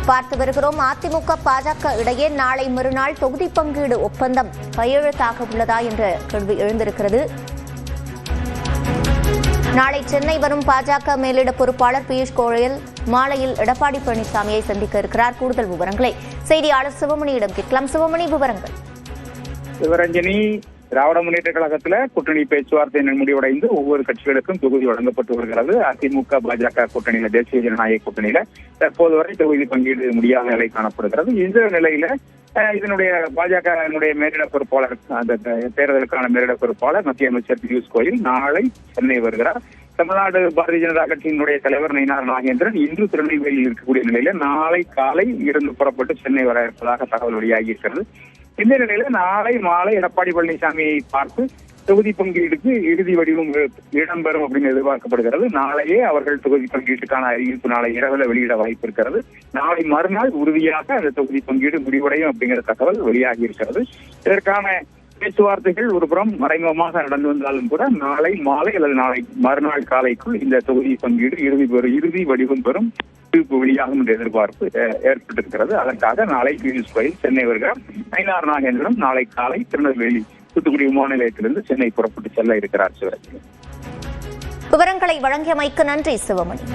பார்த்து வருகிறோம். அதிமுக பாஜக இடையே நாளை மறுநாள் தொகுதி பங்கீடு ஒப்பந்தம் கையெழுத்தாக உள்ளதா என்ற கேள்வி எழுந்திருக்கிறது. நாளை சென்னை வரும் பாஜக மேலிட பொறுப்பாளர் பியூஷ் கோயல் மாலையில் எடப்பாடி பழனிசாமியை சந்திக்க இருக்கிறார். கூடுதல் விவரங்களை செய்தியாளர் சிவமணியிடம் கேட்கலாம். சிவமணி, விவரங்கள். சிவரஞ்சனி, திராவிட முன்னேற்ற கழகத்துல கூட்டணி பேச்சுவார்த்தை முடிவடைந்து ஒவ்வொரு கட்சிகளுக்கும் தொகுதி வழங்கப்பட்டு வருகிறது. அதிமுக பாஜக கூட்டணியில, தேசிய ஜனநாயக கூட்டணியில தற்போது வரை தொகுதி பங்கீடு முடியாத நிலை காணப்படுகிறது. இந்த நிலையில இதனுடைய பாஜக மேலிட பொறுப்பாளர், அந்த தேர்தலுக்கான மேலிட பொறுப்பாளர் மத்திய அமைச்சர் பியூஷ் கோயல் நாளை சென்னை வருகிறார். தமிழ்நாடு பாரதிய ஜனதா கட்சியினுடைய தலைவர் நயினார் நாகேந்திரன் இன்று திருநெல்வேலியில் இருக்கக்கூடிய நிலையில நாளை காலை இருந்து புறப்பட்டு சென்னை வர இருப்பதாக தகவல் வெளியாகி இருக்கிறது. இந்த நிலையில நாளை மாலை எடப்பாடி பழனிசாமியை பார்த்து தொகுதி பங்கீடுக்கு இறுதி வடிவம் இடம்பெறும் அப்படின்னு எதிர்பார்க்கப்படுகிறது. நாளையே அவர்கள் தொகுதி பங்கீட்டுக்கான அறிவிப்பு நாளை இரவில் வெளியிட வாய்ப்பு இருக்கிறது. நாளை மறுநாள் உறுதியாக அந்த தொகுதி பங்கீடு முடிவடையும் அப்படிங்கிற தகவல் வெளியாகி இருக்கிறது. இதற்கான பேச்சுவார்த்தைகள் ஒருபுறம் மறைமுகமாக நடந்து வந்தாலும் கூட நாளை மாலை அல்லது நாளை மறுநாள் காலைக்குள் இந்த தொகுதி பங்கீடு இறுதி வடிவம் பெறும் வெளியாகும் என்ற எதிர்பார்ப்பு ஏற்பட்டிருக்கிறது. அதற்காக நாளை பியூஷ் கோயல் சென்னை வருகிறார். நயினார் நாகேந்திரன் நாளை காலை திருநெல்வேலி தூத்துக்குடி விமான நிலையத்திலிருந்து சென்னை புறப்பட்டு செல்ல இருக்கிறார். விவரங்களை வழங்கியமைக்கு நன்றி சிவமணி.